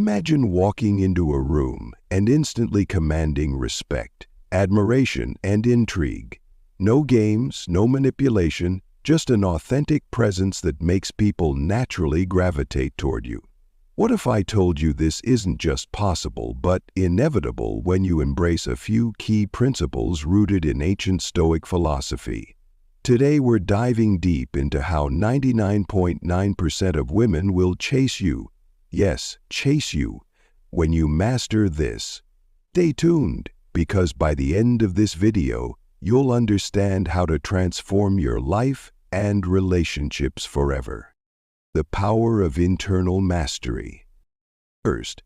Imagine walking into a room and instantly commanding respect, admiration, and intrigue. No games, no manipulation, just an authentic presence that makes people naturally gravitate toward you. What if I told you this isn't just possible, but inevitable when you embrace a few key principles rooted in ancient Stoic philosophy? Today we're diving deep into how 99.9% of women will chase you. Yes, chase you, when you master this. Stay tuned, because by the end of this video, you'll understand how to transform your life and relationships forever. The power of internal mastery. First,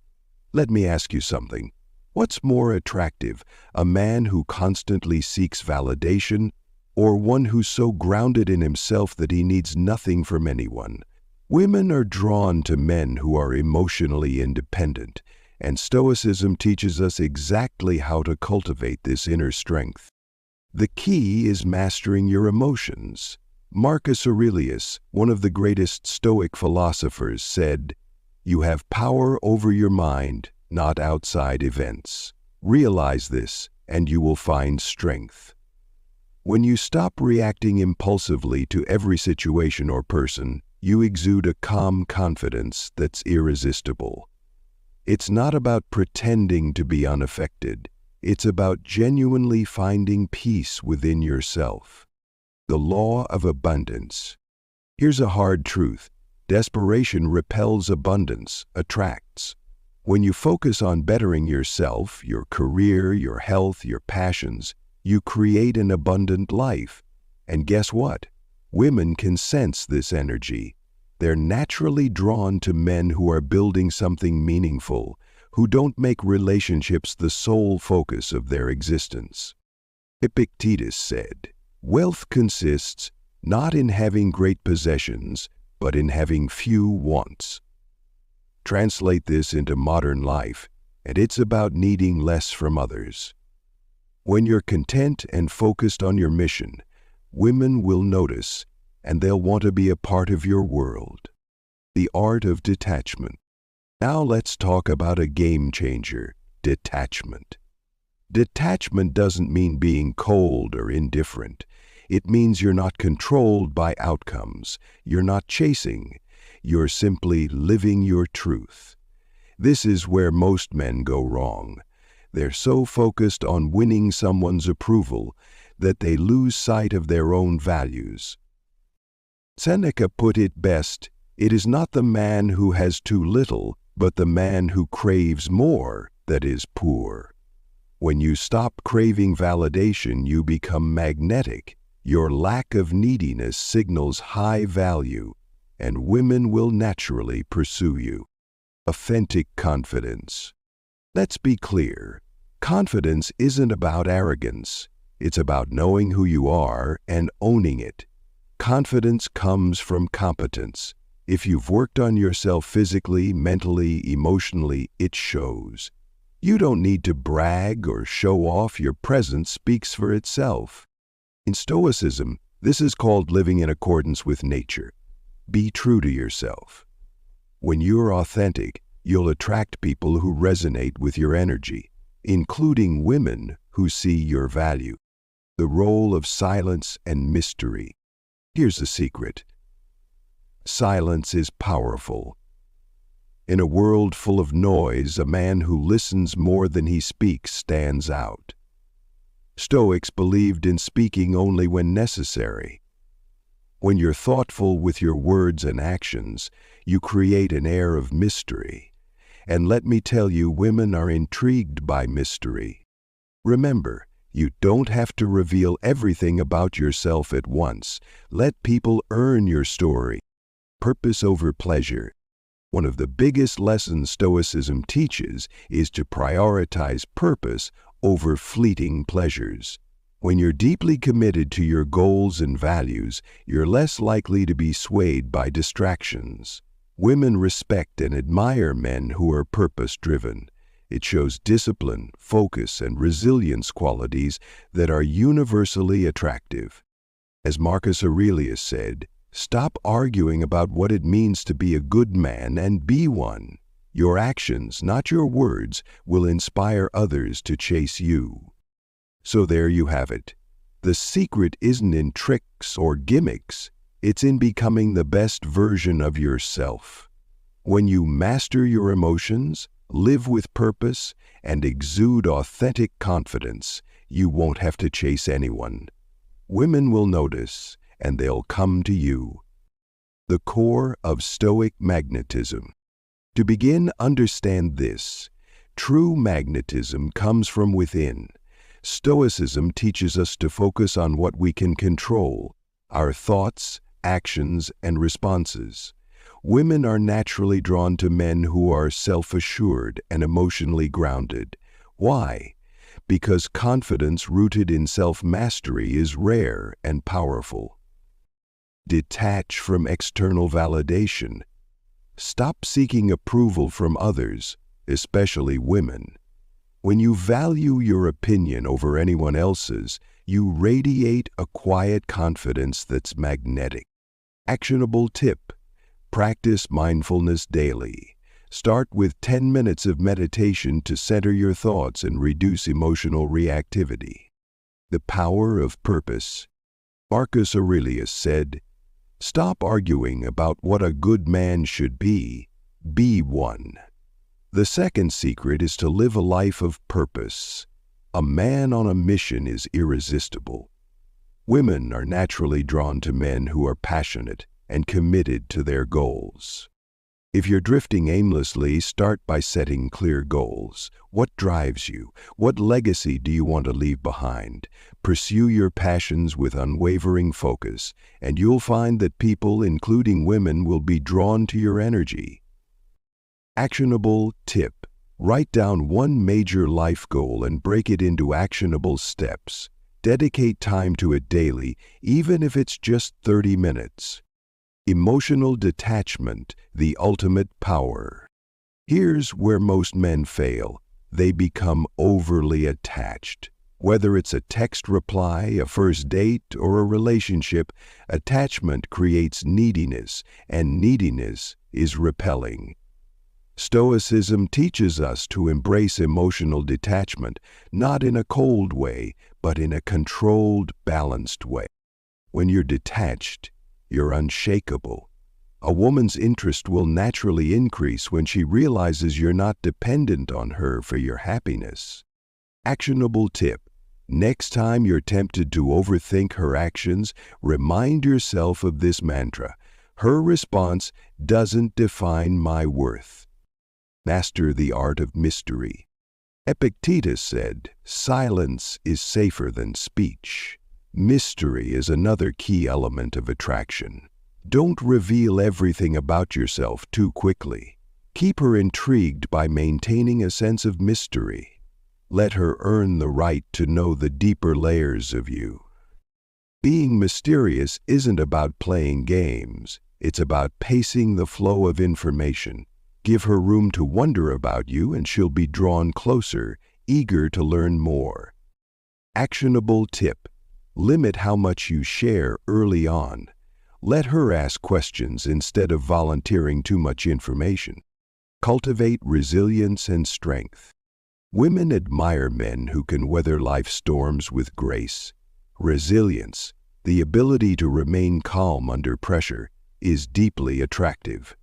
let me ask you something. What's more attractive, a man who constantly seeks validation, or one who's so grounded in himself that he needs nothing from anyone? Women are drawn to men who are emotionally independent, and Stoicism teaches us exactly how to cultivate this inner strength. The key is mastering your emotions. Marcus Aurelius, one of the greatest Stoic philosophers, said, "You have power over your mind, not outside events. Realize this, and you will find strength." When you stop reacting impulsively to every situation or person, you exude a calm confidence that's irresistible. It's not about pretending to be unaffected. It's about genuinely finding peace within yourself. The law of abundance. Here's a hard truth. Desperation repels abundance, attracts. When you focus on bettering yourself, your career, your health, your passions, you create an abundant life. And guess what? Women can sense this energy. They're naturally drawn to men who are building something meaningful, who don't make relationships the sole focus of their existence. Epictetus said, "Wealth consists not in having great possessions, but in having few wants." Translate this into modern life, and it's about needing less from others. When you're content and focused on your mission, women will notice, and they'll want to be a part of your world. The Art of Detachment. Now let's talk about a game changer, detachment. Detachment doesn't mean being cold or indifferent. It means you're not controlled by outcomes. You're not chasing. You're simply living your truth. This is where most men go wrong. They're so focused on winning someone's approval that they lose sight of their own values. Seneca put it best, "It is not the man who has too little, but the man who craves more that is poor." When you stop craving validation, you become magnetic. Your lack of neediness signals high value, and women will naturally pursue you. Authentic confidence. Let's be clear. Confidence isn't about arrogance. It's about knowing who you are and owning it. Confidence comes from competence. If you've worked on yourself physically, mentally, emotionally, it shows. You don't need to brag or show off. Your presence speaks for itself. In Stoicism, this is called living in accordance with nature. Be true to yourself. When you're authentic, you'll attract people who resonate with your energy, including women who see your value. The role of silence and mystery. Here's the secret. Silence is powerful. In a world full of noise, a man who listens more than he speaks stands out. Stoics believed in speaking only when necessary. When you're thoughtful with your words and actions, you create an air of mystery. And let me tell you, women are intrigued by mystery. Remember, you don't have to reveal everything about yourself at once. Let people earn your story. Purpose over pleasure. One of the biggest lessons Stoicism teaches is to prioritize purpose over fleeting pleasures. When you're deeply committed to your goals and values, you're less likely to be swayed by distractions. Women respect and admire men who are purpose-driven. It shows discipline, focus, and resilience qualities that are universally attractive. As Marcus Aurelius said, "Stop arguing about what it means to be a good man and be one." Your actions, not your words, will inspire others to chase you. So there you have it. The secret isn't in tricks or gimmicks. It's in becoming the best version of yourself. When you master your emotions, live with purpose, and exude authentic confidence, you won't have to chase anyone. Women will notice, and they'll come to you. The core of Stoic magnetism. To begin, understand this. True magnetism comes from within. Stoicism teaches us to focus on what we can control, our thoughts, actions, and responses. Women are naturally drawn to men who are self-assured and emotionally grounded. Why? Because confidence rooted in self-mastery is rare and powerful. Detach from external validation. Stop seeking approval from others, especially women. When you value your opinion over anyone else's, you radiate a quiet confidence that's magnetic. Actionable tip. Practice mindfulness daily. Start with 10 minutes of meditation to center your thoughts and reduce emotional reactivity. The power of purpose. Marcus Aurelius said, "Stop arguing about what a good man should be one." The second secret is to live a life of purpose. A man on a mission is irresistible. Women are naturally drawn to men who are passionate and committed to their goals. If you're drifting aimlessly, start by setting clear goals. What drives you? What legacy do you want to leave behind? Pursue your passions with unwavering focus, and you'll find that people, including women, will be drawn to your energy. Actionable tip. Write down one major life goal and break it into actionable steps. Dedicate time to it daily, even if it's just 30 minutes. Emotional detachment, the ultimate power. Here's where most men fail. They become overly attached. Whether it's a text reply, a first date, or a relationship, attachment creates neediness, and neediness is repelling. Stoicism teaches us to embrace emotional detachment, not in a cold way, but in a controlled, balanced way. When you're detached, you're unshakable. A woman's interest will naturally increase when she realizes you're not dependent on her for your happiness. Actionable tip. Next time you're tempted to overthink her actions, remind yourself of this mantra. Her response doesn't define my worth. Master the art of mystery. Epictetus said, "Silence is safer than speech." Mystery is another key element of attraction. Don't reveal everything about yourself too quickly. Keep her intrigued by maintaining a sense of mystery. Let her earn the right to know the deeper layers of you. Being mysterious isn't about playing games. It's about pacing the flow of information. Give her room to wonder about you, and she'll be drawn closer, eager to learn more. Actionable tip. Limit how much you share early on. Let her ask questions instead of volunteering too much information. Cultivate resilience and strength. Women admire men who can weather life's storms with grace. Resilience, the ability to remain calm under pressure, is deeply attractive.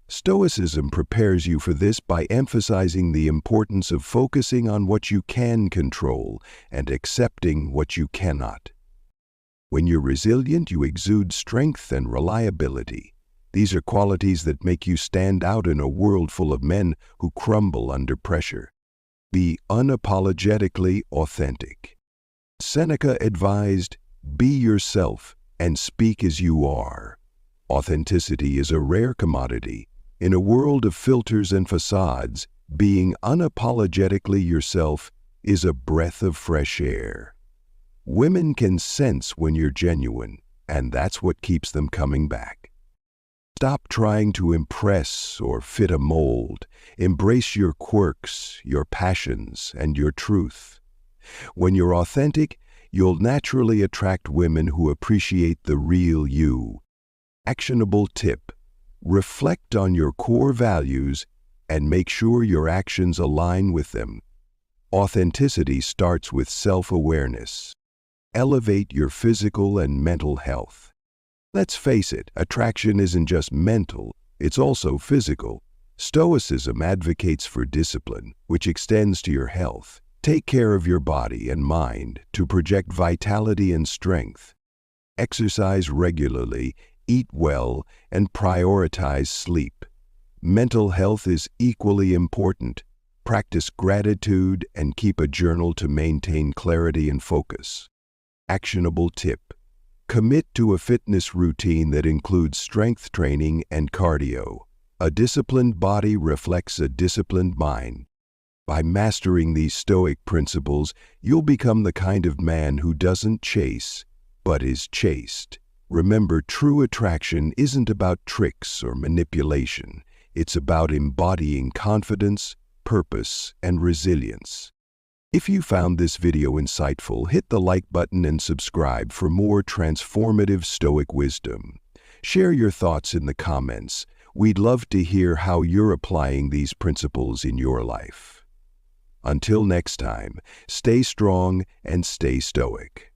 Stoicism prepares you for this by emphasizing the importance of focusing on what you can control and accepting what you cannot. When you're resilient, you exude strength and reliability. These are qualities that make you stand out in a world full of men who crumble under pressure. Be unapologetically authentic. Seneca advised, "Be yourself and speak as you are." Authenticity is a rare commodity. In a world of filters and facades, being unapologetically yourself is a breath of fresh air. Women can sense when you're genuine, and that's what keeps them coming back. Stop trying to impress or fit a mold. Embrace your quirks, your passions, and your truth. When you're authentic, you'll naturally attract women who appreciate the real you. Actionable tip. Reflect on your core values and make sure your actions align with them. Authenticity starts with self-awareness. Elevate your physical and mental health. Let's face it, attraction isn't just mental, it's also physical. Stoicism advocates for discipline, which extends to your health. Take care of your body and mind to project vitality and strength. Exercise regularly, eat well, and prioritize sleep. Mental health is equally important. Practice gratitude and keep a journal to maintain clarity and focus. Actionable tip: commit to a fitness routine that includes strength training and cardio. A disciplined body reflects a disciplined mind. By mastering these Stoic principles, you'll become the kind of man who doesn't chase, but is chased. Remember, true attraction isn't about tricks or manipulation. It's about embodying confidence, purpose, and resilience. If you found this video insightful, hit the like button and subscribe for more transformative Stoic wisdom. Share your thoughts in the comments. We'd love to hear how you're applying these principles in your life. Until next time, stay strong and stay Stoic.